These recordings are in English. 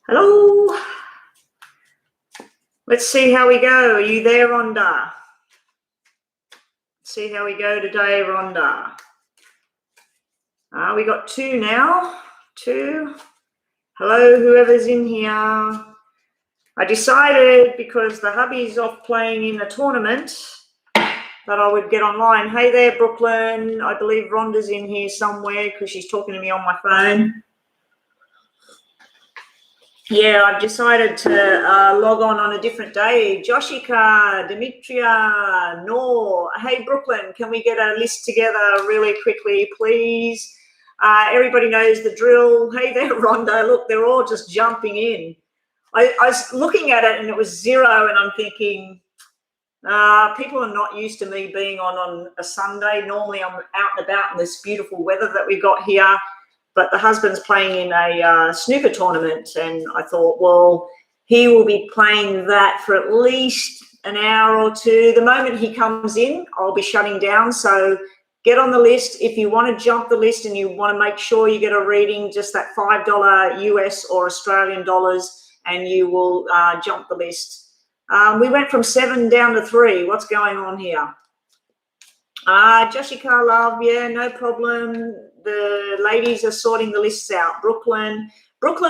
Hello. Let's see how we go. Are you there, Rhonda? See how we go today, Rhonda. We got two now. Two. Hello, whoever's in here. I decided because the hubby's off playing in a tournament that I would get online. Hey there, Brooklyn. I believe Rhonda's in here somewhere because she's talking to me on my phone. Yeah, I've decided to log on a different day. Joshika, Demetria, Noor. Hey, Brooklyn, can we get a list together really quickly, please? Everybody knows the drill. Hey there, Rhonda. Look, they're all just jumping in. I was looking at it and it was 0, and I'm thinking, people are not used to me being on a Sunday. Normally I'm out and about in this beautiful weather that we've got here. But the husband's playing in a snooker tournament, and I thought, well, he will be playing that for at least an hour or two. The moment he comes in, I'll be shutting down. So get on the list. If you want to jump the list and you want to make sure you get a reading, just that $5 US or Australian dollars, and you will jump the list. We went from 7 down to 3. What's going on here? Jessica, love, yeah, no problem. The ladies are sorting the lists out. Brooklyn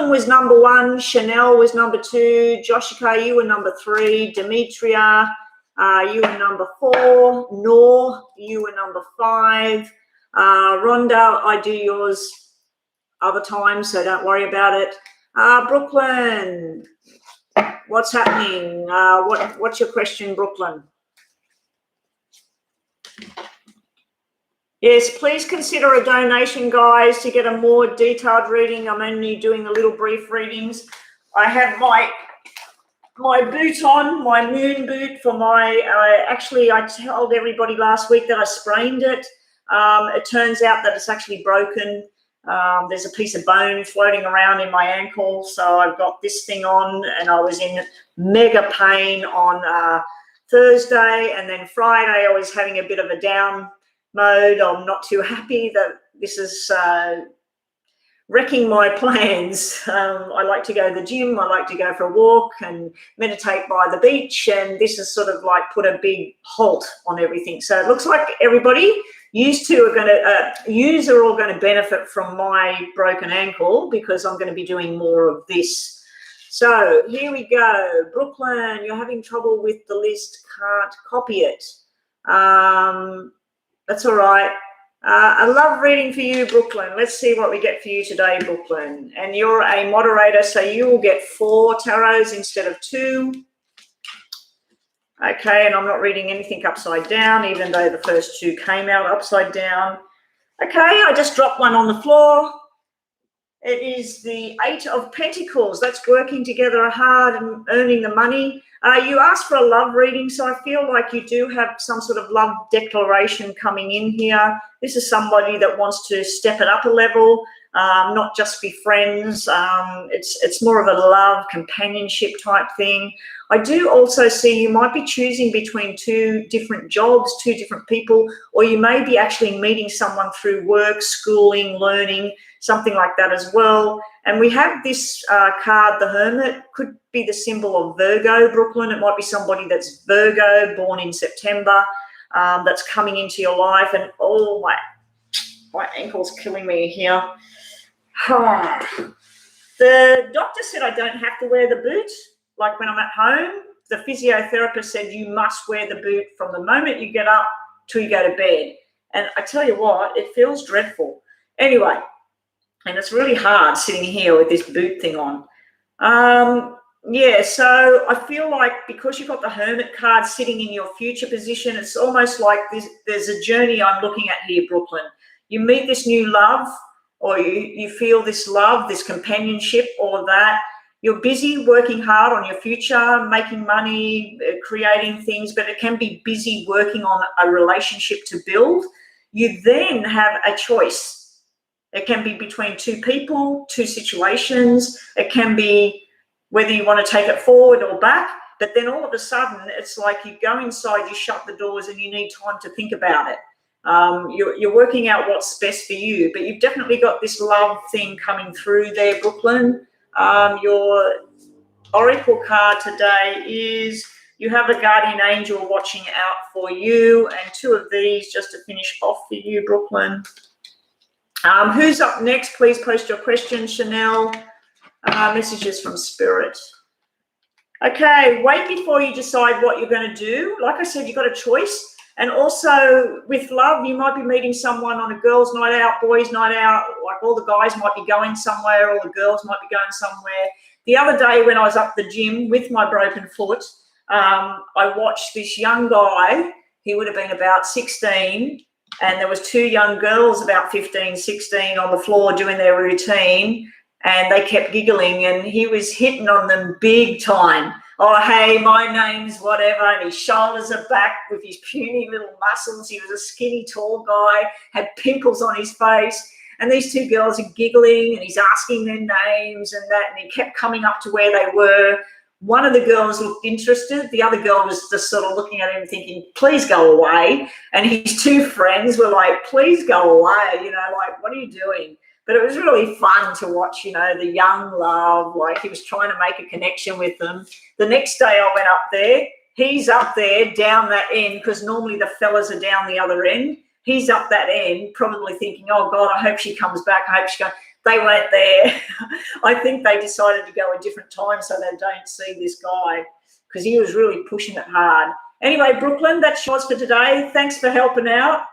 was number 1. Chanel was number 2. Joshika, you were number 3. Demetria, you were number 4. Noor, you were number 5. Rhonda, I do yours other times, so don't worry about it. Brooklyn, what's happening? What's your question, Brooklyn? Yes, please consider a donation, guys, to get a more detailed reading. I'm only doing the little brief readings. I have my boot on, my moon boot for my, actually I told everybody last week that I sprained it. It turns out that it's actually broken. There's a piece of bone floating around in my ankle. So I've got this thing on, and I was in mega pain on Thursday, and then Friday I was having a bit of a down mode. I'm not too happy that this is wrecking my plans. I like to go to the gym, I like to go for a walk and meditate by the beach, and this has sort of like put a big halt on everything. So it looks like everybody, you are all going to benefit from my broken ankle, because I'm going to be doing more of this. So here we go. Brooklyn, you're having trouble with the list, can't copy it. That's all right. I love reading for you, Brooklyn. Let's see what we get for you today, Brooklyn. And you're a moderator, so you will get 4 tarots instead of 2. Okay, and I'm not reading anything upside down, even though the first 2 came out upside down. Okay, I just dropped one on the floor. It is the 8 of Pentacles. That's working together hard and earning the money. You asked for a love reading, so I feel like you do have some sort of love declaration coming in here. This is somebody that wants to step it up a level, not just be friends. It's more of a love, companionship type thing. I do also see you might be choosing between 2 different jobs, 2 different people, or you may be actually meeting someone through work, schooling, learning, something like that as well. And we have this card, the Hermit, could be the symbol of Virgo, Brooklyn. It might be somebody that's Virgo, born in September, that's coming into your life. And oh, my ankle's killing me here. The doctor said I don't have to wear the boot, like when I'm at home. The physiotherapist said you must wear the boot from the moment you get up till you go to bed. And I tell you what, it feels dreadful. Anyway, and it's really hard sitting here with this boot thing on. Yeah, so I feel like because you've got the Hermit card sitting in your future position, it's almost like there's a journey I'm looking at here, Brooklyn. You meet this new love, or you feel this love, this companionship, all of that. You're busy working hard on your future, making money, creating things, but it can be busy working on a relationship to build. You then have a choice. It can be between 2 people, 2 situations. It can be whether you want to take it forward or back. But then all of a sudden, it's like you go inside, you shut the doors, and you need time to think about it. You're working out what's best for you. But you've definitely got this love thing coming through there, Brooklyn. Your oracle card today is you have a guardian angel watching out for you, and 2 of these just to finish off for you, Brooklyn. Who's up next? Please post your question, Chanel. Messages from Spirit. Okay, wait before you decide what you're going to do. Like I said, you've got a choice. And also with love, you might be meeting someone on a girls' night out, boys' night out, like all the guys might be going somewhere, all the girls might be going somewhere. The other day when I was up the gym with my broken foot, I watched this young guy. He would have been about 16, and there was 2 young girls about 15, 16 on the floor doing their routine, and they kept giggling, and he was hitting on them big time. Oh, hey, my name's whatever, and his shoulders are back with his puny little muscles. He was a skinny, tall guy, had pimples on his face, and these 2 girls are giggling, and he's asking their names and that, and he kept coming up to where they were. One of the girls looked interested. The other girl was just sort of looking at him thinking, please go away. And his 2 friends were like, please go away, you know, like, what are you doing? But it was really fun to watch, you know, the young love, like he was trying to make a connection with them. The next day I went up there. He's up there down that end because normally the fellas are down the other end. He's up that end probably thinking, oh, God, I hope she comes back. I hope she goes. They weren't there. I think they decided to go a different time so they don't see this guy because he was really pushing it hard. Anyway, Brooklyn, that's yours for today. Thanks for helping out.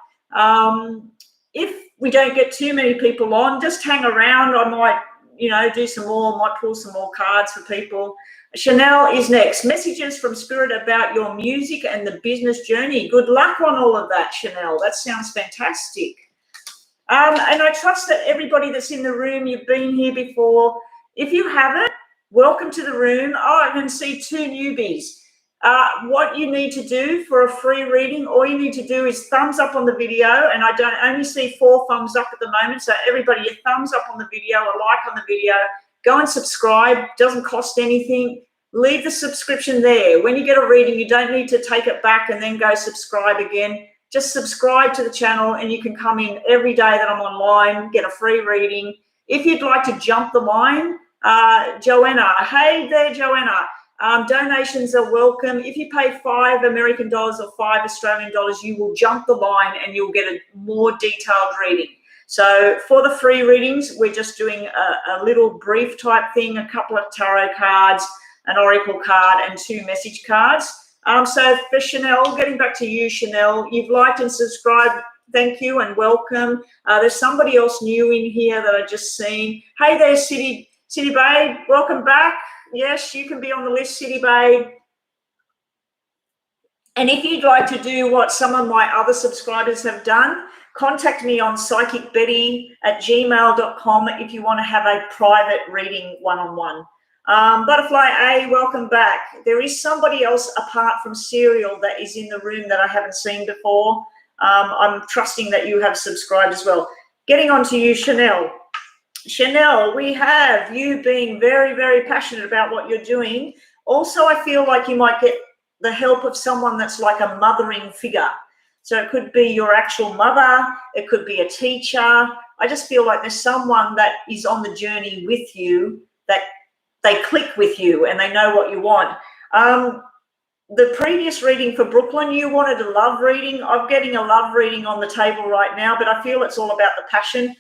If we don't get too many people on, just hang around. I might, you know, do some more, might pull some more cards for people. Chanel is next. Messages from Spirit about your music and the business journey. Good luck on all of that, Chanel. That sounds fantastic. And I trust that everybody that's in the room, you've been here before. If you haven't, welcome to the room. Oh, I can see 2 newbies. What you need to do for a free reading, all you need to do is thumbs up on the video, and I don't only see 4 thumbs up at the moment, so everybody, a thumbs up on the video, a like on the video, go and subscribe, doesn't cost anything, leave the subscription there. When you get a reading, you don't need to take it back and then go subscribe again. Just subscribe to the channel and you can come in every day that I'm online, get a free reading. If you'd like to jump the line, Joanna, hey there, Joanna. Donations are welcome. If you pay $5 American or $5 Australian dollars, you will jump the line and you'll get a more detailed reading. So for the free readings, we're just doing a little brief type thing, a couple of tarot cards, an oracle card, and 2 message cards. So for Chanel, getting back to you, Chanel, you've liked and subscribed. Thank you and welcome. There's somebody else new in here that I just seen. Hey there, City Babe, welcome back. Yes, you can be on the list, City Babe. And if you'd like to do what some of my other subscribers have done, contact me on psychicbetty@gmail.com if you want to have a private reading one-on-one. Butterfly A, welcome back. There is somebody else apart from Serial that is in the room that I haven't seen before. I'm trusting that you have subscribed as well. Getting on to you, Chanel. Chanel, we have you being very, very passionate about what you're doing. Also, I feel like you might get the help of someone that's like a mothering figure. So it could be your actual mother. It could be a teacher. I just feel like there's someone that is on the journey with you that they click with you and they know what you want. The previous reading for Brooklyn, you wanted a love reading. I'm getting a love reading on the table right now, but I feel it's all about the passion,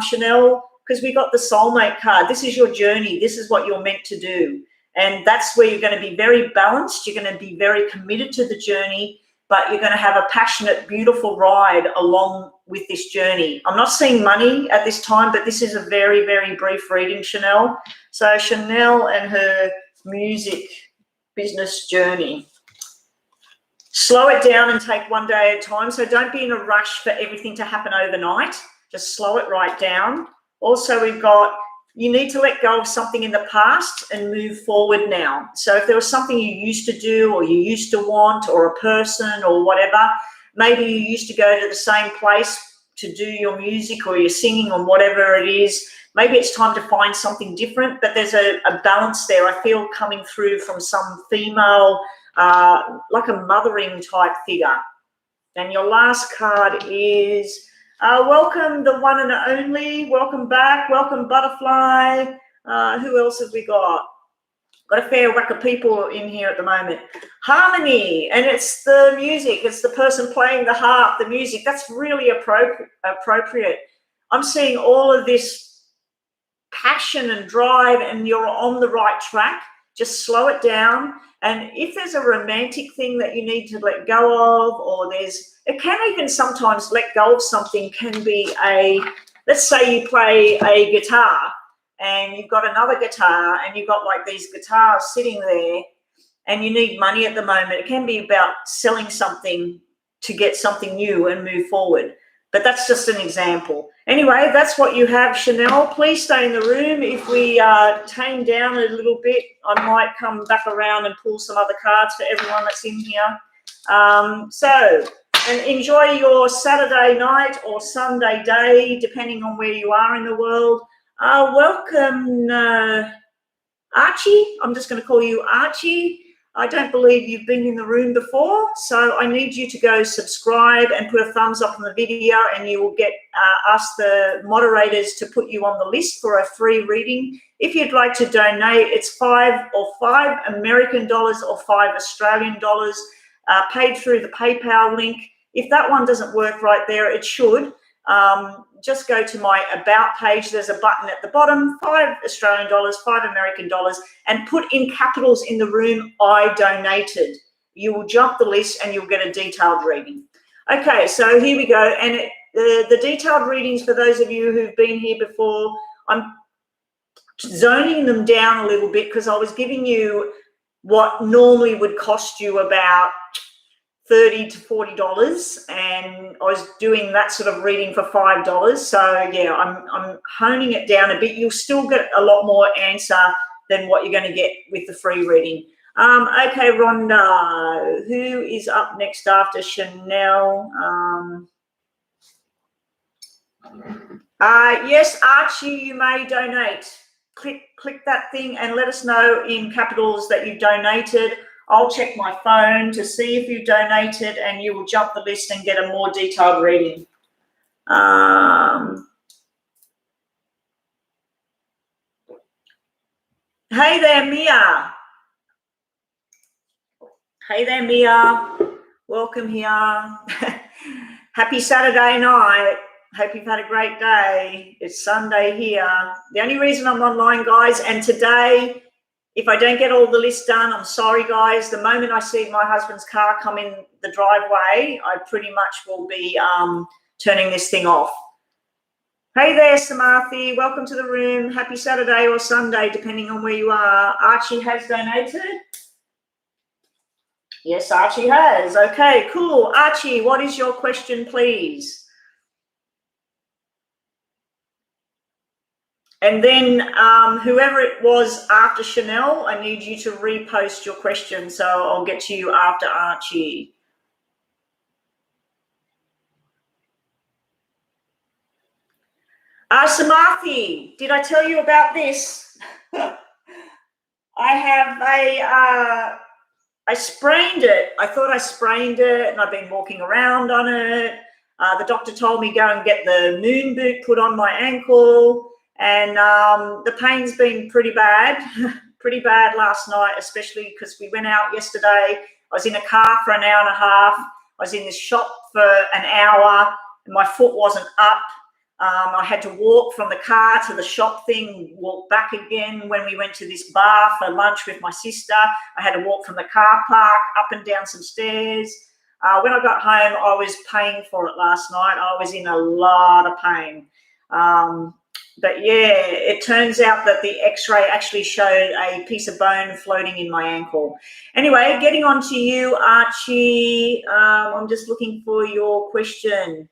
Chanel, because we got the soulmate card. This is your journey. This is what you're meant to do. And that's where you're going to be very balanced. You're going to be very committed to the journey, but you're going to have a passionate, beautiful ride along with this journey. I'm not seeing money at this time, but this is a very, very brief reading, Chanel. So Chanel and her music business journey. Slow it down and take one day at a time. So don't be in a rush for everything to happen overnight. Just slow it right down. Also, we've got, you need to let go of something in the past and move forward now. So if there was something you used to do or you used to want or a person or whatever, maybe you used to go to the same place to do your music or your singing or whatever it is. Maybe it's time to find something different, but there's a balance there, I feel, coming through from some female, like a mothering type figure. And your last card is... welcome, the one and only. Welcome back. Welcome, Butterfly. Who else have we got? Got a fair whack of people in here at the moment. Harmony, and it's the music. It's the person playing the harp, the music. That's really appropriate. I'm seeing all of this passion and drive, and you're on the right track. Just slow it down. And if there's a romantic thing that you need to let go of, or it can even sometimes let go of something can be let's say you play a guitar and you've got another guitar and you've got like these guitars sitting there and you need money at the moment. It can be about selling something to get something new and move forward. But that's just an example. Anyway, that's what you have, Chanel. Please stay in the room. If we tame down a little bit, I might come back around and pull some other cards for everyone that's in here. And enjoy your Saturday night or Sunday day, depending on where you are in the world. Welcome, Archie. I'm just going to call you Archie. I don't believe you've been in the room before, so I need you to go subscribe and put a thumbs up on the video, and you will get us, the moderators, to put you on the list for a free reading. If you'd like to donate, it's $5 American dollars or $5 Australian dollars, paid through the PayPal link. If that one doesn't work right there, it should. Just go to my About page. There's a button at the bottom, $5 Australian dollars, $5 American dollars, and put in capitals in the room, I donated. You will jump the list and you'll get a detailed reading. Okay, so here we go. And the detailed readings, for those of you who've been here before, I'm zoning them down a little bit because I was giving you what normally would cost you about $30 to $40, and I was doing that sort of reading for $5. So yeah, I'm honing it down a bit. You'll still get a lot more answer than what you're going to get with the free reading. Okay, Rhonda, who is up next after Chanel? Yes, Archie, you may donate. Click that thing and let us know in capitals that you've donated. I'll check my phone to see if you donated, and you will jump the list and get a more detailed reading. Hey there, Mia. Hey there, Mia. Welcome here. Happy Saturday night. Hope you've had a great day. It's Sunday here. The only reason I'm online, guys, and today, if I don't get all the list done, I'm sorry, guys. The moment I see my husband's car come in the driveway, I pretty much will be turning this thing off. Hey there, Samarthi. Welcome to the room. Happy Saturday or Sunday, depending on where you are. Archie has donated. Yes, Archie has. Okay, cool. Archie, what is your question, please? And then whoever it was after Chanel, I need you to repost your question, so I'll get to you after Archie. Samarthi, did I tell you about this? I have I sprained it. I thought I sprained it, and I've been walking around on it. The doctor told me go and get the moon boot put on my ankle. And the pain's been pretty bad, pretty bad last night, especially because we went out yesterday. I was in a car for an hour and a half. I was in this shop for an hour, and my foot wasn't up. I had to walk from the car to the shop thing, walk back again. When we went to this bar for lunch with my sister, I had to walk from the car park up and down some stairs. When I got home, I was paying for it last night. I was in a lot of pain. But yeah, it turns out that the x-ray actually showed a piece of bone floating in my ankle. Anyway, getting on to you, Archie. I'm just looking for your question.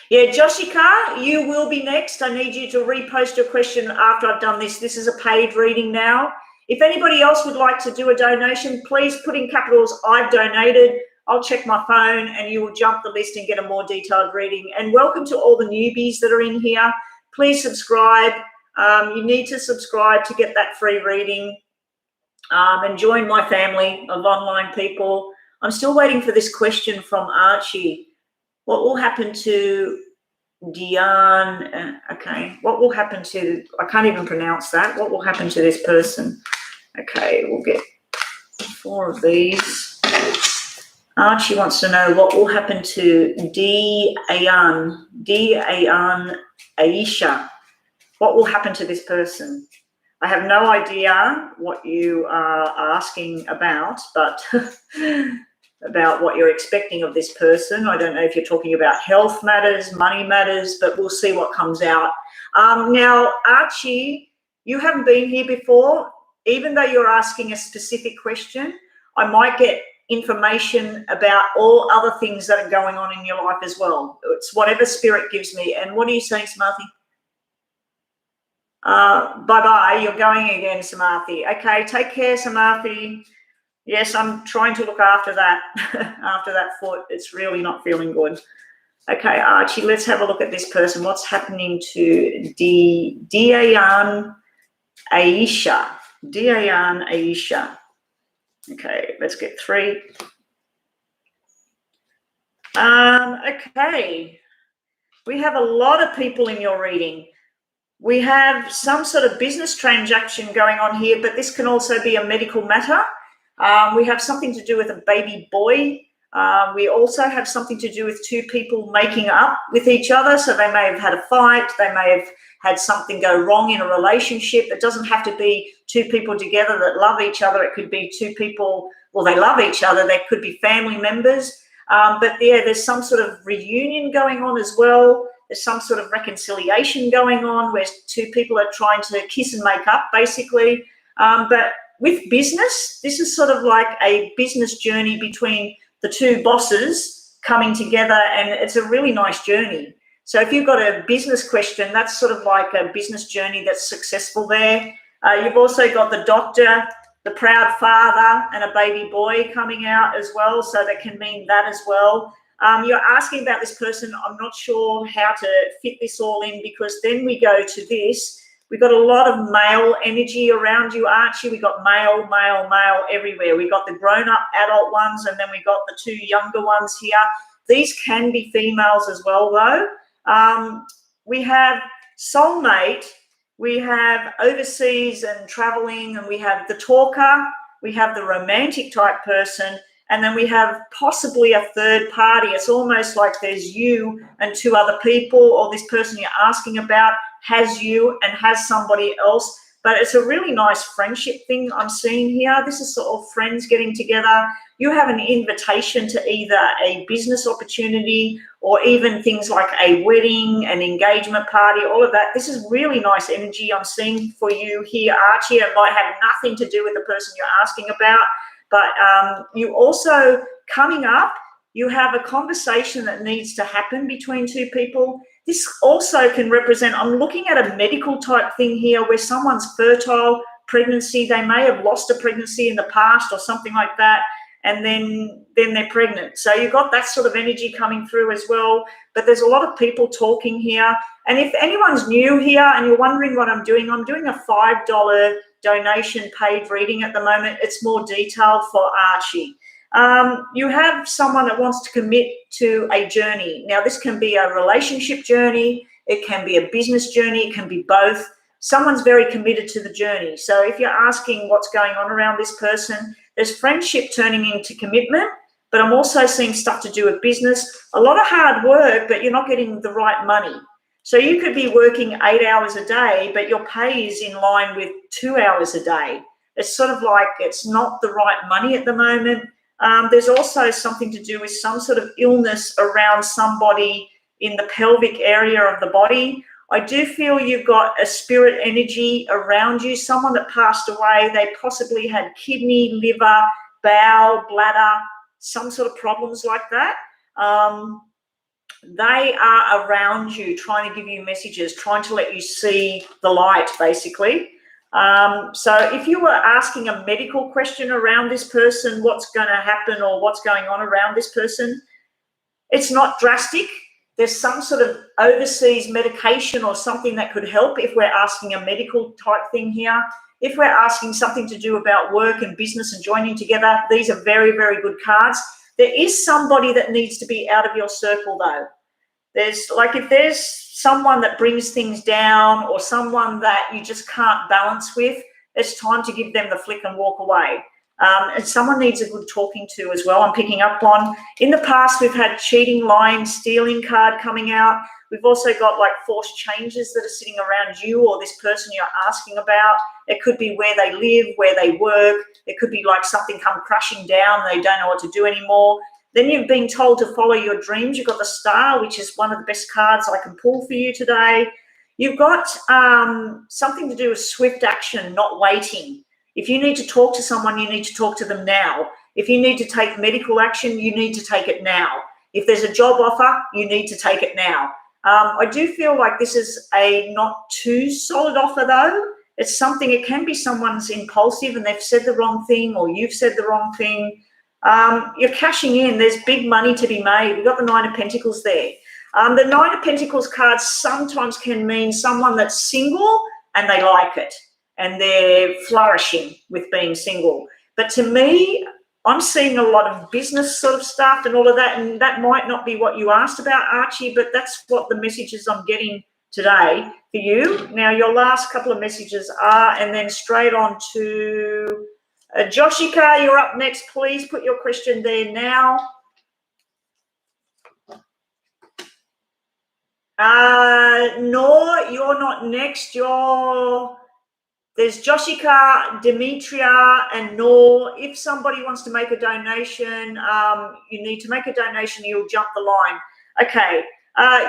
Yeah, Joshika, you will be next. I need you to repost your question after I've done this. This is a paid reading now. If anybody else would like to do a donation, please put in capitals, I've donated. I'll check my phone and you will jump the list and get a more detailed reading. And welcome to all the newbies that are in here. Please subscribe. You need to subscribe to get that free reading and join my family of online people. I'm still waiting for this question from Archie. What will happen to Diane. Okay, what will happen to, I can't even pronounce that. What will happen to this person? Okay, we'll get 4 of these. Archie wants to know what will happen to Diane Aisha. What will happen to this person? I have no idea what you are asking about, but about what you're expecting of this person. I don't know if you're talking about health matters, money matters, but we'll see what comes out. Now, Archie, you haven't been here before. Even though you're asking a specific question, I might get information about all other things that are going on in your life as well. It's whatever spirit gives me. And what are you saying, Samarthi? Bye-bye. You're going again, Samarthi. Okay, take care, Samarthi. Yes, I'm trying to look after that, after that foot. It's really not feeling good. Okay, Archie, let's have a look at this person. What's happening to Diane Aisha? Diane Aisha. Okay, let's get 3. Okay. We have a lot of people in your reading. We have some sort of business transaction going on here, but this can also be a medical matter. We have something to do with a baby boy. We also have something to do with 2 people making up with each other. So they may have had a fight. They may have had something go wrong in a relationship. It doesn't have to be 2 people together that love each other. It could be 2 people, well, they love each other. They could be family members. But yeah, there's some sort of reunion going on as well. There's some sort of reconciliation going on where 2 people are trying to kiss and make up, basically. But with business, this is sort of like a business journey between the 2 bosses coming together, and it's a really nice journey. So if you've got a business question, that's sort of like a business journey that's successful there. You've also got the doctor, the proud father, and a baby boy coming out as well, so that can mean that as well. You're asking about this person. I'm not sure how to fit this all in, because then we go to this. We've got a lot of male energy around you, Archie. We've got male, male, male everywhere. We've got the grown-up adult ones, and then we've got the 2 younger ones here. These can be females as well, though. We have soulmate, we have overseas and traveling, and we have the talker, we have the romantic type person, and then we have possibly a 3rd party. It's almost like there's you and 2 other people, or this person you're asking about has you and has somebody else. But it's a really nice friendship thing I'm seeing here. This is sort of friends getting together. You have an invitation to either a business opportunity or even things like a wedding, an engagement party, all of that. This is really nice energy I'm seeing for you here, Archie. It might have nothing to do with the person you're asking about, but you also, coming up, you have a conversation that needs to happen between 2 people. This also can represent, I'm looking at a medical type thing here where someone's fertile, pregnancy, they may have lost a pregnancy in the past or something like that, and then they're pregnant. So you've got that sort of energy coming through as well. But there's a lot of people talking here. And if anyone's new here and you're wondering what I'm doing a $5 donation paid reading at the moment. It's more detailed for Archie. You have someone that wants to commit to a journey. Now, this can be a relationship journey. It can be a business journey. It can be both. Someone's very committed to the journey. So if you're asking what's going on around this person, there's friendship turning into commitment, but I'm also seeing stuff to do with business. A lot of hard work, but you're not getting the right money. So you could be working 8 hours a day, but your pay is in line with 2 hours a day. It's sort of like it's not the right money at the moment. There's also something to do with some sort of illness around somebody in the pelvic area of the body. I do feel you've got a spirit energy around you, someone that passed away. They possibly had kidney, liver, bowel, bladder, some sort of problems like that. They are around you, trying to give you messages, trying to let you see the light, basically. So if you were asking a medical question around this person, what's going to happen or what's going on around this person, it's not drastic. There's some sort of overseas medication or something that could help if we're asking a medical type thing here. If we're asking something to do about work and business and joining together, these are very, very good cards. There is somebody that needs to be out of your circle, though. There's like, if there's someone that brings things down or someone that you just can't balance with, it's time to give them the flick and walk away. And someone needs a good talking to as well. I'm picking up on, in the past, we've had cheating, lying, stealing card coming out. We've also got like forced changes that are sitting around you or this person you're asking about. It could be where they live, where they work. It could be like something come crashing down. They don't know what to do anymore. Then you've been told to follow your dreams. You've got the Star, which is one of the best cards I can pull for you today. You've got something to do with swift action, not waiting. If you need to talk to someone, you need to talk to them now. If you need to take medical action, you need to take it now. If there's a job offer, you need to take it now. I do feel like this is a not too solid offer though. It's something, it can be someone's impulsive and they've said the wrong thing or you've said the wrong thing. You're cashing in. There's big money to be made. We've got the Nine of Pentacles there. The Nine of Pentacles cards sometimes can mean someone that's single and they like it and they're flourishing with being single. But to me, I'm seeing a lot of business sort of stuff and all of that, and that might not be what you asked about, Archie, but that's what the messages I'm getting today for you. Now, your last couple of messages are, and then straight on to Joshika, you're up next. Please put your question there now. No, you're not next. There's Joshika, Demetria, and Noor. If somebody wants to make a donation, you need to make a donation. You'll jump the line. Okay.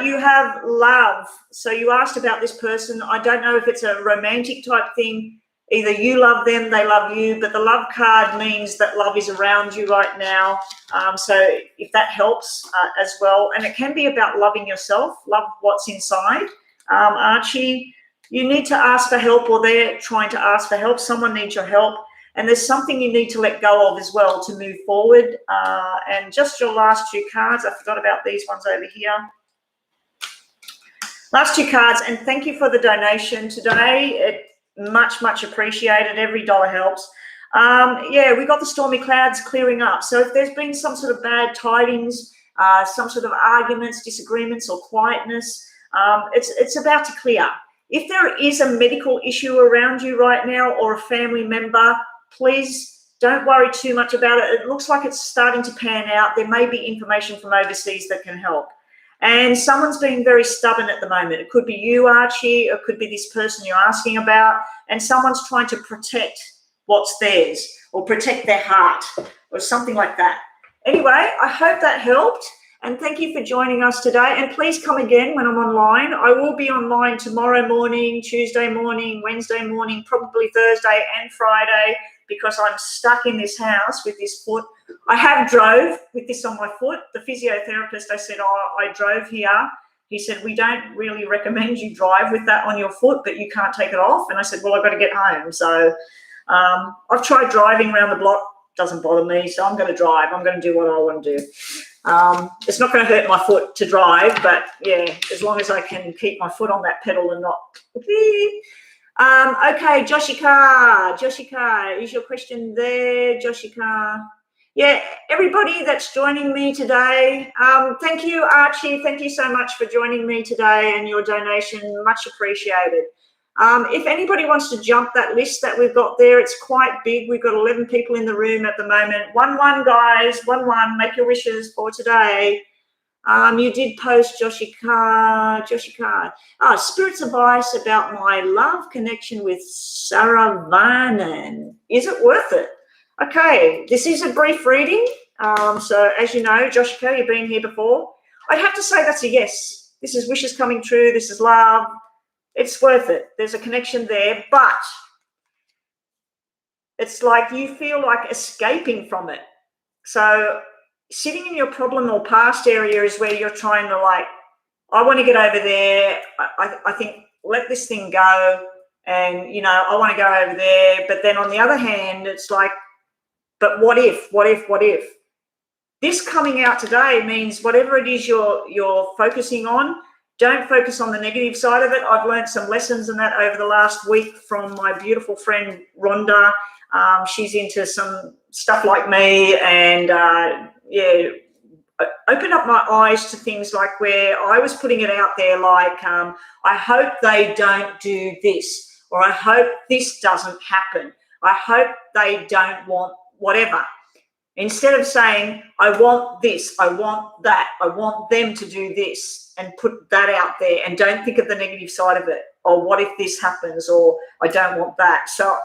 You have love. So you asked about this person. I don't know if it's a romantic type thing. Either you love them, they love you, but the love card means that love is around you right now. So if that helps as well. And it can be about loving yourself, love what's inside. Archie, you need to ask for help, or they're trying to ask for help. Someone needs your help. And there's something you need to let go of as well to move forward. And just your last two cards. I forgot about these ones over here. Last two cards, and thank you for the donation today. Much appreciated. Every dollar helps. Yeah, we got the stormy clouds clearing up. So if there's been some sort of bad tidings, some sort of arguments, disagreements, or quietness, it's about to clear. If there is a medical issue around you right now or a family member, please don't worry too much about it. It looks like it's starting to pan out. There may be information from overseas that can help. And someone's being very stubborn at the moment. It could be you, Archie, or it could be this person you're asking about, and someone's trying to protect what's theirs or protect their heart or something like that. Anyway, I hope that helped, and thank you for joining us today. And please come again when I'm online. I will be online tomorrow morning, Tuesday morning, Wednesday morning, probably Thursday and Friday, because I'm stuck in this house with this foot. I have drove with this on my foot. The physiotherapist, I said, I drove here. He said, we don't really recommend you drive with that on your foot, but you can't take it off. And I said, well, I've got to get home. So I've tried driving around the block. Doesn't bother me. So I'm going to drive. I'm going to do what I want to do. It's not going to hurt my foot to drive, but yeah, as long as I can keep my foot on that pedal and not. Okay, Joshika, is your question there, Joshika? Yeah, everybody that's joining me today, thank you, Archie. Thank you so much for joining me today and your donation. Much appreciated. If anybody wants to jump that list that we've got there, it's quite big. We've got 11 people in the room at the moment. 1-1, guys, 1-1. Make your wishes for today. You did post Joshika. Spirit's advice about my love connection with Saravanan. Is it worth it? Okay, this is a brief reading. So as you know, Joshika, you've been here before. I'd have to say that's a yes. This is wishes coming true. This is love. It's worth it. There's a connection there, but it's like you feel like escaping from it. So sitting in your problem or past area is where you're trying to like, I want to get over there. I think let this thing go. And, you know, I want to go over there. But then on the other hand, it's like, but what if? This coming out today means whatever it is you're focusing on, don't focus on the negative side of it. I've learned some lessons in that over the last week from my beautiful friend, Rhonda. She's into some stuff like me, and yeah, opened up my eyes to things like where I was putting it out there, like, I hope they don't do this, or I hope this doesn't happen. I hope they don't want whatever. Instead of saying, I want this, I want that, I want them to do this, and put that out there, and don't think of the negative side of it, or what if this happens, or I don't want that. So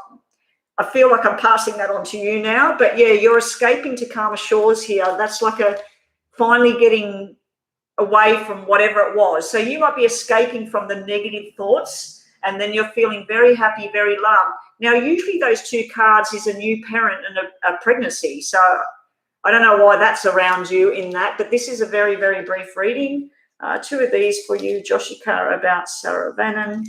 I feel like I'm passing that on to you now. But yeah, you're escaping to calmer shores here. That's like a finally getting away from whatever it was. So you might be escaping from the negative thoughts, and then you're feeling very happy, very loved. Now, usually those two cards is a new parent and a pregnancy. So I don't know why that's around you in that, but this is a very, very brief reading. Two of these for you, Joshika, about Sarah Vannon,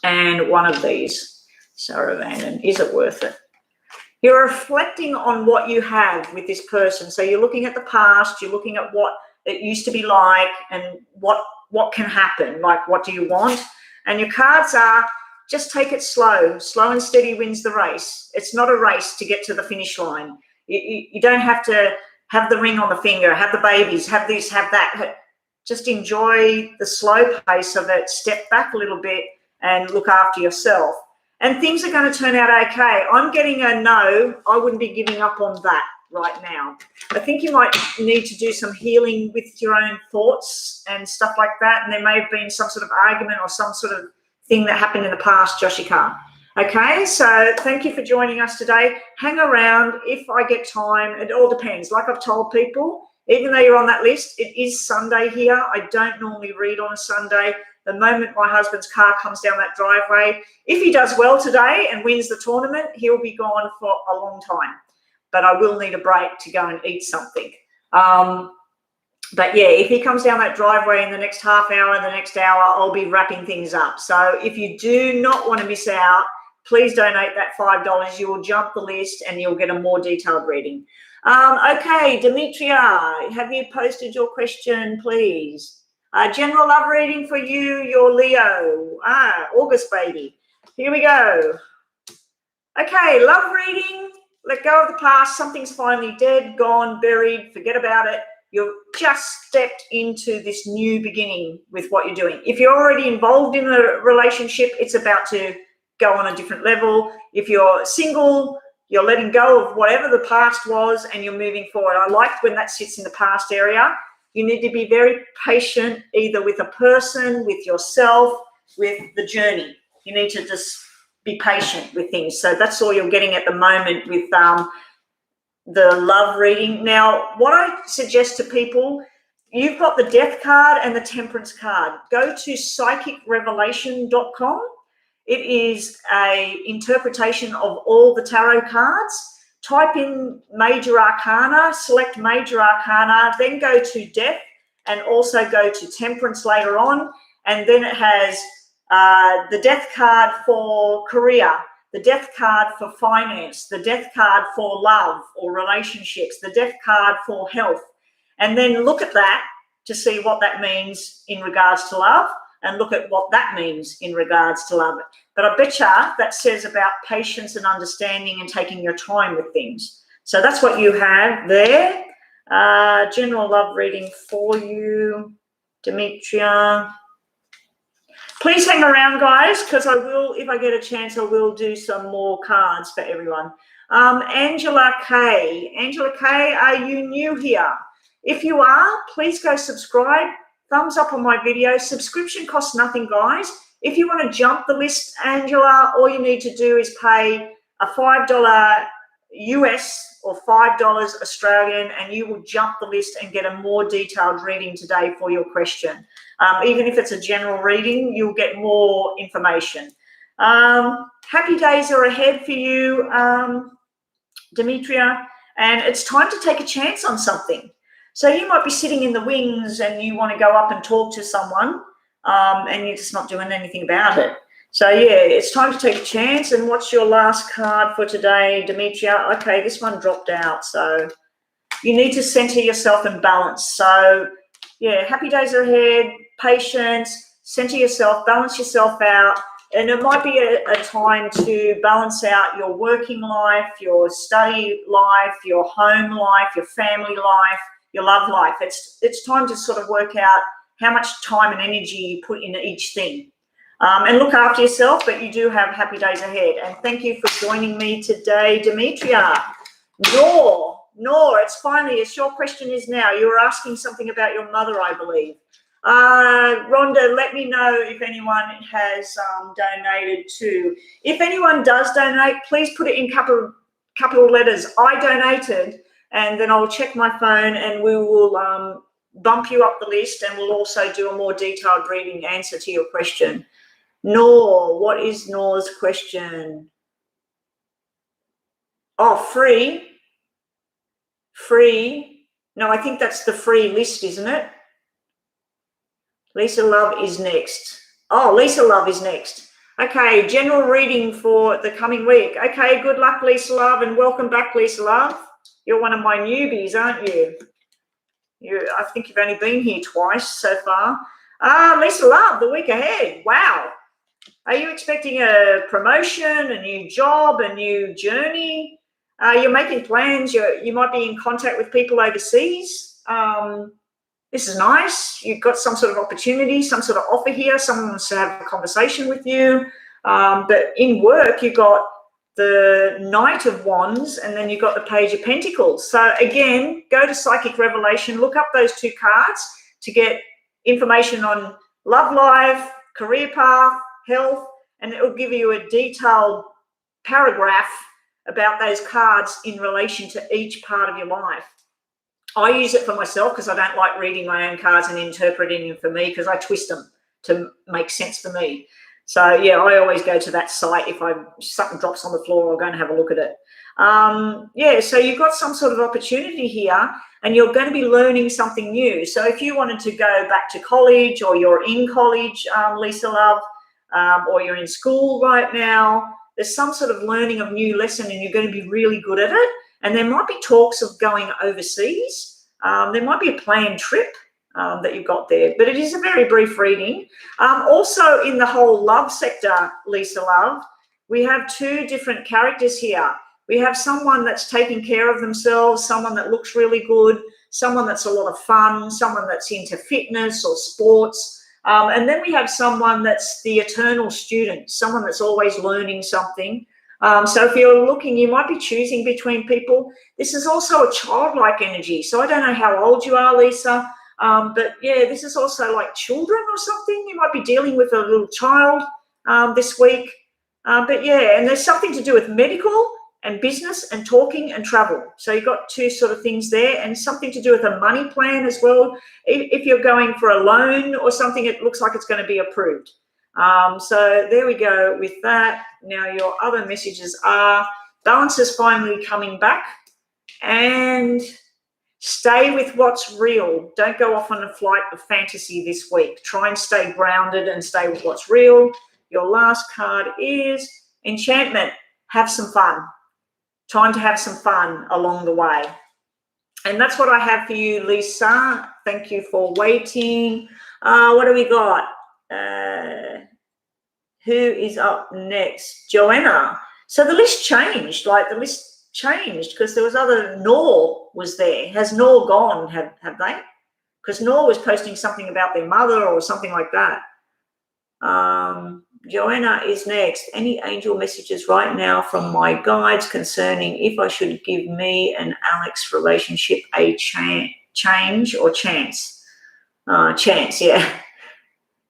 and one of these, Sarah Vannon. Is it worth it? You're reflecting on what you have with this person. So you're looking at the past, you're looking at what it used to be like, and what can happen, like what do you want? And your cards are, just take it slow. Slow and steady wins the race. It's not a race to get to the finish line. You don't have to have the ring on the finger, have the babies, have this, have that. Just enjoy the slow pace of it. Step back a little bit and look after yourself. And things are going to turn out okay. I'm getting a no. I wouldn't be giving up on that right now. I think you might need to do some healing with your own thoughts and stuff like that. And there may have been some sort of argument or some sort of thing that happened in the past, Joshika. Okay, so thank you for joining us today. Hang around if I get time. It all depends. Like I've told people, even though you're on that list, it is Sunday here. I don't normally read on a Sunday. The moment my husband's car comes down that driveway, if he does well today and wins the tournament, he'll be gone for a long time. But I will need a break to go and eat something. But yeah, if he comes down that driveway in the next half hour, the next hour, I'll be wrapping things up. So if you do not want to miss out, please donate that $5. You will jump the list and you'll get a more detailed reading. Okay, Demetria, have you posted your question, please? General love reading for you, your Leo. August baby. Here we go. Okay, love reading. Let go of the past. Something's finally dead, gone, buried. Forget about it. You've just stepped into this new beginning with what you're doing. If you're already involved in a relationship, it's about to go on a different level. If you're single, you're letting go of whatever the past was and you're moving forward. I like when that sits in the past area. You need to be very patient, either with a person, with yourself, with the journey. You need to just be patient with things. So that's all you're getting at the moment with the love reading. Now, what I suggest to people, you've got the Death card and the Temperance card. Go to psychicrevelation.com. It is an interpretation of all the tarot cards. Type in Major Arcana, select Major Arcana, then go to Death and also go to Temperance later on. And then it has the Death card for career, the Death card for finance, the Death card for love or relationships, the Death card for health. And then look at that to see what that means in regards to love, and look at what that means in regards to love. But I betcha that says about patience and understanding and taking your time with things. So that's what you have there. General love reading for you, Demetria. Please hang around, guys, because I will, if I get a chance, I will do some more cards for everyone. Angela K. Angela K, are you new here? If you are, please go subscribe. Thumbs up on my video. Subscription costs nothing, guys. If you want to jump the list, Angela, all you need to do is pay a $5 US or $5 Australian, and you will jump the list and get a more detailed reading today for your question. Even if it's a general reading, you'll get more information. Happy days are ahead for you, Demetria, and it's time to take a chance on something. So you might be sitting in the wings and you want to go up and talk to someone, and you're just not doing anything about it. So, yeah, it's time to take a chance. And what's your last card for today, Demetria? Okay, this one dropped out. So you need to center yourself and balance. So, yeah, happy days are ahead, patience, center yourself, balance yourself out. And it might be a time to balance out your working life, your study life, your home life, your family life, your love life. It's time to sort of work out how much time and energy you put into each thing. And look after yourself, but you do have happy days ahead. And thank you for joining me today, Demetria. Nor, it's your question is now. You were asking something about your mother, I believe. Rhonda, let me know if anyone has donated too. If anyone does donate, please put it in capital letters. I donated, and then I'll check my phone and we will bump you up the list, and we'll also do a more detailed reading answer to your question. Nor, what is Nor's question? Oh, free. No, I think that's the free list, isn't it? Lisa Love is next. Oh, Lisa Love is next. Okay, general reading for the coming week. Okay, good luck, Lisa Love, and welcome back, Lisa Love. You're one of my newbies, aren't you? I think you've only been here twice so far. Lisa Love, the week ahead. Wow. Are you expecting a promotion, a new job, a new journey? You're making plans. You might be in contact with people overseas. This is nice. You've got some sort of opportunity, some sort of offer here. Someone wants to have a conversation with you. But in work, you've got the Knight of Wands, and then you've got the Page of Pentacles. So again, go to Psychic Revelation, look up those two cards to get information on love life, career path, health, and it will give you a detailed paragraph about those cards in relation to each part of your life. I use it for myself because I don't like reading my own cards and interpreting them for me, because I twist them to make sense for me. So, yeah, I always go to that site. If something drops on the floor, I'll go and have a look at it. Yeah, so you've got some sort of opportunity here, and you're going to be learning something new. So if you wanted to go back to college, or you're in college, Lisa Love, or you're in school right now, there's some sort of learning of new lesson, and you're going to be really good at it. And there might be talks of going overseas. There might be a planned trip that you've got there, but it is a very brief reading. Also in the whole love sector, Lisa Love, we have two different characters here. We have someone that's taking care of themselves, someone that looks really good, someone that's a lot of fun, someone that's into fitness or sports. And then we have someone that's the eternal student, someone that's always learning something. So if you're looking, you might be choosing between people. This is also a childlike energy. So I don't know how old you are, Lisa, but yeah, this is also like children or something. You might be dealing with a little child this week. But yeah, and there's something to do with medical and business and talking and travel. So you've got two sort of things there, and something to do with a money plan as well. If you're going for a loan or something, it looks like it's going to be approved. So there we go with that. Now your other messages are balance is finally coming back, and stay with what's real. Don't go off on a flight of fantasy this week. Try and stay grounded and stay with what's real. Your last card is enchantment. Have some fun. Time to have some fun along the way. And that's what I have for you, Lisa. Thank you for waiting. What do we got? Who is up next? Joanna. So the list changed. Like the list changed because there was other Nor was there. Has Nor gone? Have they? Because Nor was posting something about their mother or something like that. Joanna is next. Any angel messages right now from my guides concerning if I should give me and Alex relationship a change or chance? Chance, yeah.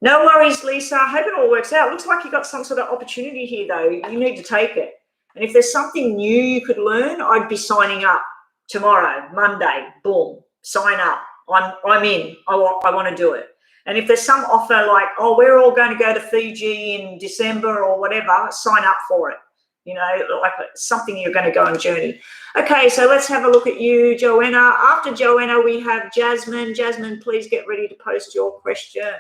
No worries, Lisa. I hope it all works out. Looks like you got some sort of opportunity here, though. You need to take it. And if there's something new you could learn, I'd be signing up tomorrow, Monday. Boom, sign up. I'm in. I want to do it. And if there's some offer like, oh, we're all going to go to Fiji in December or whatever, sign up for it. You know, like something you're going to go on a journey. Okay, so let's have a look at you, Joanna. After Joanna, we have Jasmine. Jasmine, please get ready to post your question.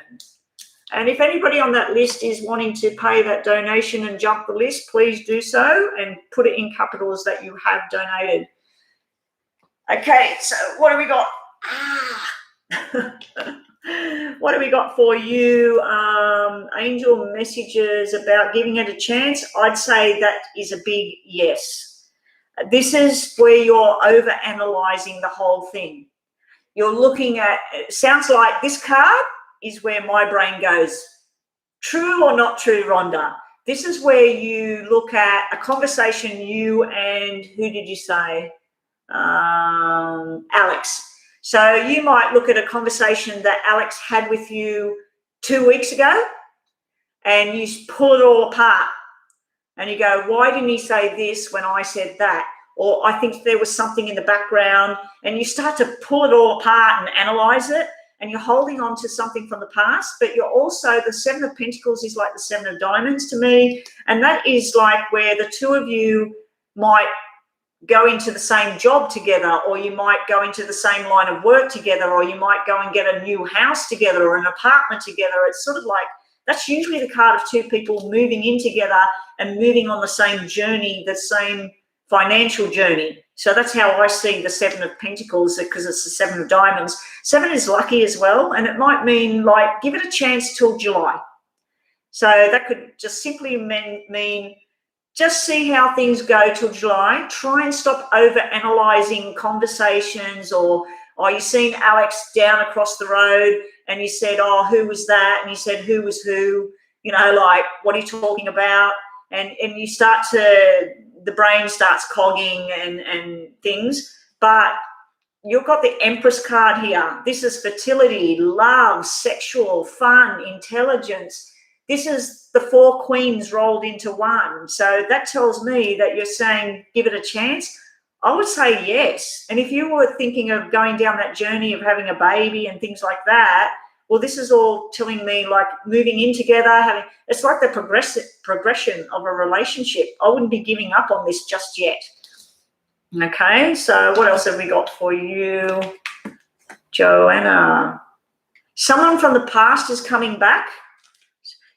And if anybody on that list is wanting to pay that donation and jump the list, please do so and put it in capitals that you have donated. Okay, so what do we got? What do we got for you? Angel messages about giving it a chance. I'd say that is a big yes. This is where you're over-analyzing the whole thing. you're looking at, it sounds like this card is where my brain goes, true or not true, Rhonda? This is where you look at a conversation you and, who did you say? Alex. So you might look at a conversation that Alex had with you 2 weeks ago, and you pull it all apart and you go, why didn't he say this when I said that? Or I think there was something in the background, and you start to pull it all apart and analyze it, and you're holding on to something from the past, but you're also, the Seven of Pentacles is like the Seven of Diamonds to me, and that is like where the two of you might go into the same job together, or you might go into the same line of work together, or you might go and get a new house together or an apartment together. It's sort of like, that's usually the card of two people moving in together and moving on the same journey, the same financial journey. So that's how I see the Seven of Pentacles, because it's the Seven of Diamonds. Seven is lucky as well, and it might mean like give it a chance till July. So that could just simply mean just see how things go till July. Try and stop over analysing conversations, or you seen Alex down across the road and you said, oh, who was that? And you said, who was who? You know, like, what are you talking about? And you start to, the brain starts cogging and things. But you've got the Empress card here. This is fertility, love, sexual, fun, intelligence. This is the four queens rolled into one. So that tells me that you're saying give it a chance. I would say yes. And if you were thinking of going down that journey of having a baby and things like that, well, this is all telling me like moving in together, it's like the progression of a relationship. I wouldn't be giving up on this just yet. Okay, so what else have we got for you, Joanna? Someone from the past is coming back.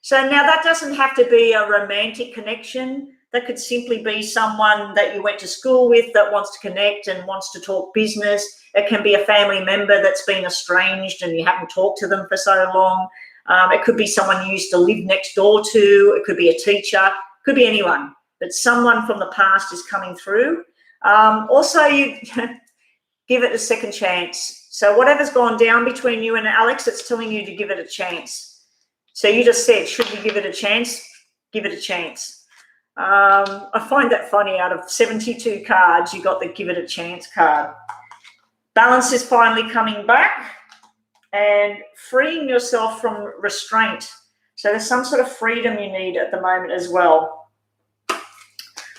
So now that doesn't have to be a romantic connection. That could simply be someone that you went to school with that wants to connect and wants to talk business. It can be a family member that's been estranged and you haven't talked to them for so long. It could be someone you used to live next door to. It could be a teacher. It could be anyone. But someone from the past is coming through. Also, you give it a second chance. So whatever's gone down between you and Alex, it's telling you to give it a chance. So you just said, should we give it a chance? Give it a chance. I find that funny. Out of 72 cards, you got the give it a chance card. Balance is finally coming back and freeing yourself from restraint. So there's some sort of freedom you need at the moment as well.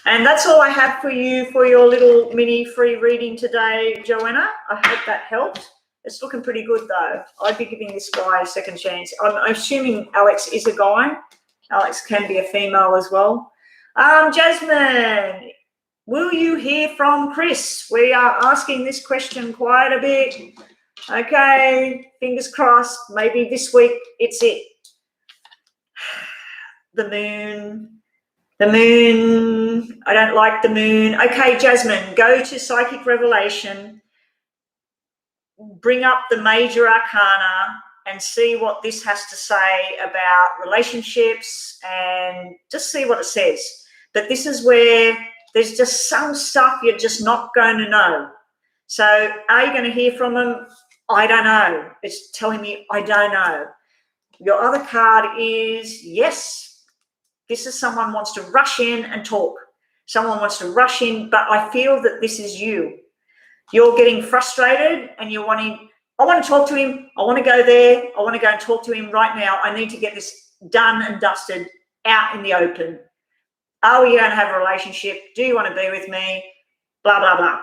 And that's all I have for you for your little mini free reading today, Joanna. I hope that helped. It's looking pretty good, though. I'd be giving this guy a second chance. I'm assuming Alex is a guy. Alex can be a female as well. Jasmine, will you hear from Chris? We are asking this question quite a bit. Okay, fingers crossed. Maybe this week it's it. The moon. The moon. I don't like the moon. Okay, Jasmine, go to Psychic Revelation. Bring up the Major Arcana and see what this has to say about relationships, and just see what it says. But this is where there's just some stuff you're just not going to know. So are you going to hear from them? I don't know. It's telling me I don't know. Your other card is yes. This is someone wants to rush in and talk. Someone wants to rush in, but I feel that this is you. You're getting frustrated and you're wanting, I want to talk to him. I want to go there. I want to go and talk to him right now. I need to get this done and dusted out in the open. Are we going to have a relationship? Do you want to be with me? Blah, blah, blah.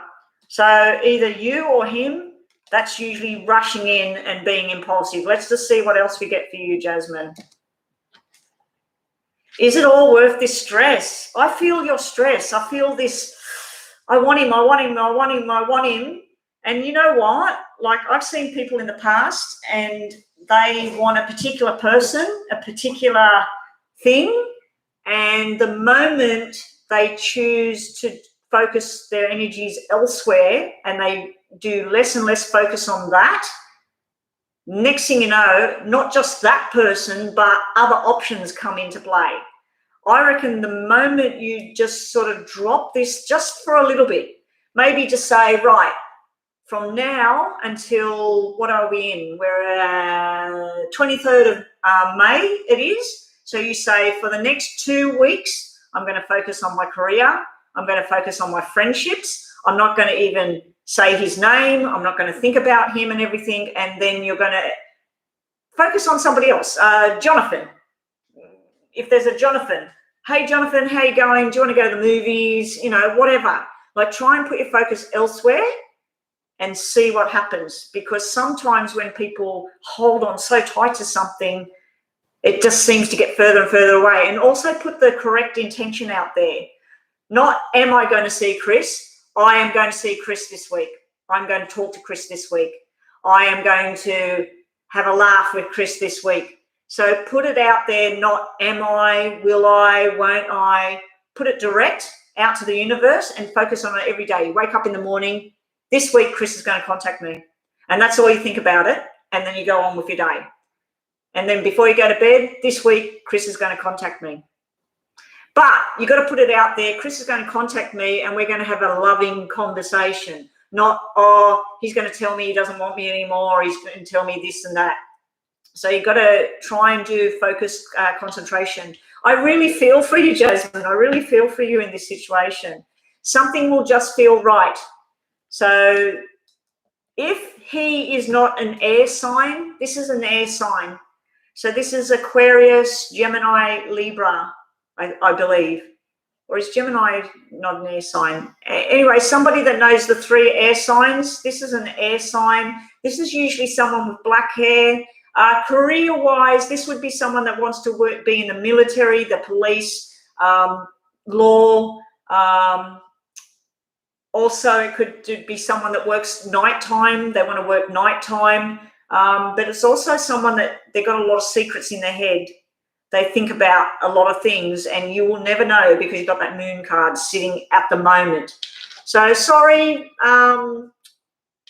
So either you or him, that's usually rushing in and being impulsive. Let's just see what else we get for you, Jasmine. Is it all worth this stress? I feel your stress. I feel this, I want him, I want him, I want him, I want him. And you know what? Like, I've seen people in the past and they want a particular person, a particular thing, and the moment they choose to focus their energies elsewhere and they do less and less focus on that, next thing you know, not just that person, but other options come into play. I reckon the moment you just sort of drop this just for a little bit, maybe just say, right, from now until, what are we in? We're 23rd of May it is. So you say, for the next 2 weeks, I'm going to focus on my career. I'm going to focus on my friendships. I'm not going to even say his name. I'm not going to think about him and everything. And then you're going to focus on somebody else. Jonathan. If there's a Jonathan, hey, Jonathan, how you going? Do you want to go to the movies? You know, whatever. Like, try and put your focus elsewhere and see what happens. Because sometimes when people hold on so tight to something, it just seems to get further and further away. And also put the correct intention out there. Not, am I going to see Chris? I am going to see Chris this week. I'm going to talk to Chris this week. I am going to have a laugh with Chris this week. So put it out there, not am I, will I, won't I. Put it direct out to the universe and focus on it every day. You wake up in the morning, this week Chris is going to contact me. And that's all you think about it. And then you go on with your day. And then before you go to bed, this week Chris is going to contact me. But you got to put it out there. Chris is going to contact me and we're going to have a loving conversation. Not, oh, he's going to tell me he doesn't want me anymore. He's going to tell me this and that. So you've got to try and do focused concentration. I really feel for you, Jasmine. I really feel for you in this situation. Something will just feel right. So if he is not an air sign, this is an air sign. So this is Aquarius, Gemini, Libra, I believe. Or is Gemini not an air sign? Anyway, somebody that knows the 3 air signs, this is an air sign. This is usually someone with black hair. Career-wise, this would be someone that wants to be in the military, the police, law. Also, it could be someone that works nighttime. They want to work nighttime. But it's also someone that they've got a lot of secrets in their head. They think about a lot of things and you will never know because you've got that moon card sitting at the moment. So sorry,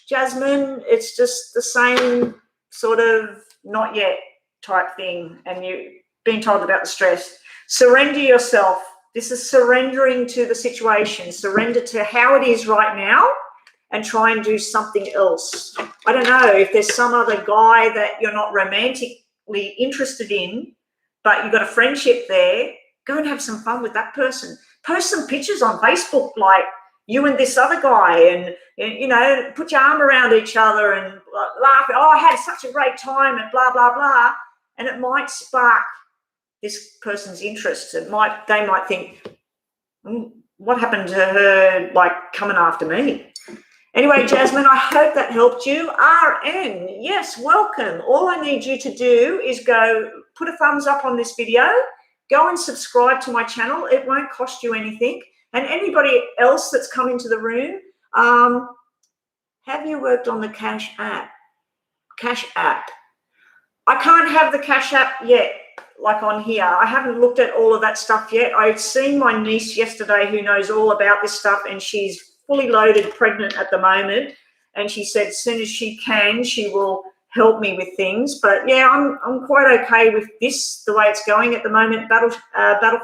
Jasmine, it's just the same sort of not yet type thing and you're being told about the stress. Surrender yourself. This is surrendering to the situation. Surrender to how it is right now and try and do something else. I don't know if there's some other guy that you're not romantically interested in, but you've got a friendship there, go and have some fun with that person. Post some pictures on Facebook like you and this other guy and you know, put your arm around each other and laugh. Oh, I had such a great time and blah, blah, blah. And it might spark this person's interest. They might think, what happened to her, like, coming after me? Anyway, Jasmine, I hope that helped you. RN, yes, welcome. All I need you to do is go put a thumbs up on this video, go and subscribe to my channel. It won't cost you anything. And anybody else that's come into the room, have you worked on the Cash app? Cash app. I can't have the Cash app yet, like on here. I haven't looked at all of that stuff yet. I've seen my niece yesterday who knows all about this stuff and she's fully loaded, pregnant at the moment. And she said as soon as she can, she will help me with things. But yeah, I'm quite okay with this, the way it's going at the moment, battle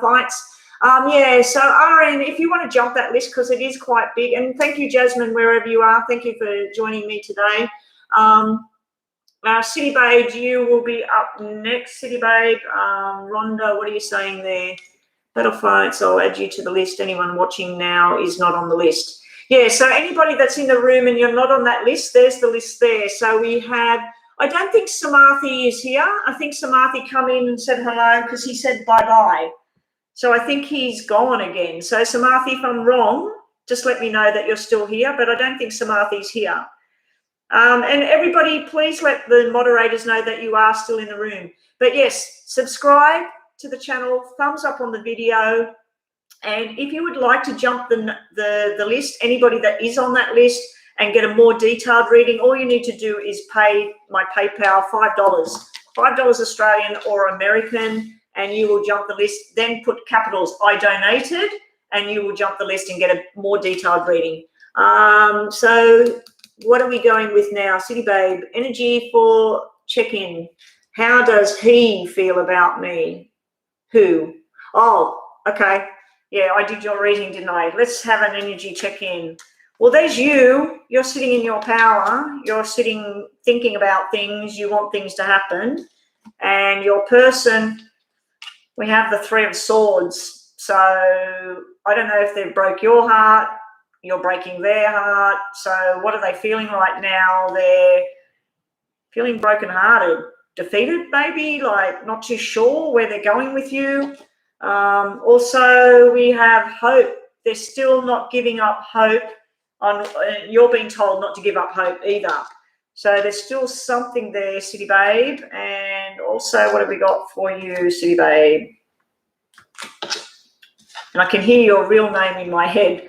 fights. Yeah, so RN, if you want to jump that list because it is quite big, and thank you, Jasmine, wherever you are. Thank you for joining me today. City Babe, you will be up next. City Babe, Rhonda, what are you saying there? Battle fights, I'll add you to the list. Anyone watching now is not on the list. Yeah, so anybody that's in the room and you're not on that list, there's the list there. So we have, I don't think Samarthi is here. I think Samarthi come in and said hello because he said bye-bye. So I think he's gone again. So Samarthi, if I'm wrong, just let me know that you're still here, but I don't think Samarthi's here. And everybody, please let the moderators know that you are still in the room. But yes, subscribe to the channel, thumbs up on the video. And if you would like to jump the list, anybody that is on that list and get a more detailed reading, all you need to do is pay my PayPal $5 Australian or American, and you will jump the list. Then put capitals, I donated, and you will jump the list and get a more detailed reading. So what are we going with now? City Babe, energy for check-in. How does he feel about me? Who? Oh, okay. Yeah, I did your reading, didn't I? Let's have an energy check-in. Well, there's you. You're sitting in your power. You're sitting thinking about things. You want things to happen. And your person, we have the Three of Swords. So I don't know if they've broke your heart. You're breaking their heart. So what are they feeling right now? They're feeling brokenhearted, defeated maybe, like not too sure where they're going with you. Also, we have hope. They're still not giving up hope. You're being told not to give up hope either. So there's still something there, City Babe. And also, what have we got for you, City Babe? And I can hear your real name in my head.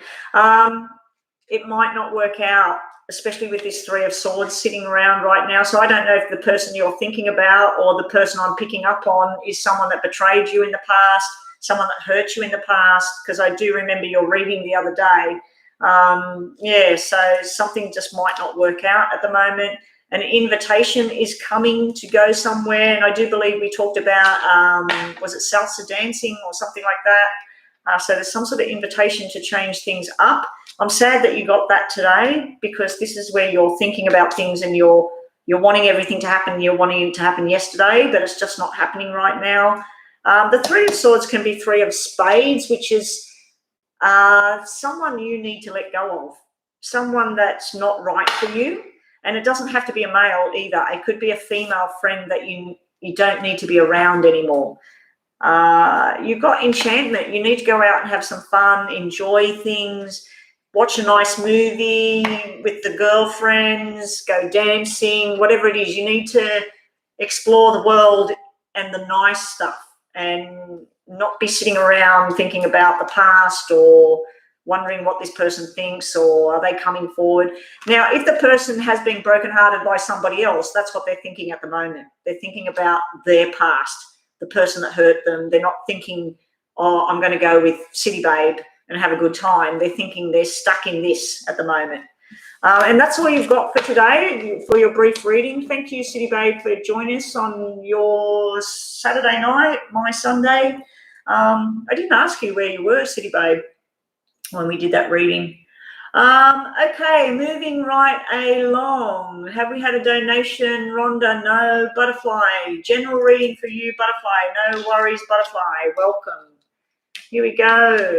It might not work out, especially with this Three of Swords sitting around right now. So I don't know if the person you're thinking about or the person I'm picking up on is someone that betrayed you in the past, someone that hurt you in the past, because I do remember your reading the other day. Yeah, so something just might not work out at the moment. An invitation is coming to go somewhere, and I do believe we talked about, was it salsa dancing or something like that? So there's some sort of invitation to change things up. I'm sad that you got that today, because this is where you're thinking about things and you're wanting everything to happen. You're wanting it to happen yesterday, but it's just not happening right now. The Three of Swords can be Three of Spades, which is someone you need to let go of, someone that's not right for you. And it doesn't have to be a male either. It could be a female friend that you don't need to be around anymore. You've got enchantment. You need to go out and have some fun, enjoy things, watch a nice movie with the girlfriends, go dancing, whatever it is. You need to explore the world and the nice stuff and not be sitting around thinking about the past or wondering what this person thinks, or are they coming forward. Now, if the person has been brokenhearted by somebody else, that's what they're thinking at the moment. They're thinking about their past, the person that hurt them. They're not thinking, oh, I'm going to go with City Babe and have a good time. They're thinking they're stuck in this at the moment. And that's all you've got for today, for your brief reading. Thank you, City Babe, for joining us on your Saturday night, my Sunday. I didn't ask you where you were, City Babe, when we did that reading. Okay, moving right along. Have we had a donation, Rhonda? No. Butterfly, general reading for you, Butterfly. No worries, Butterfly. Welcome. Here we go.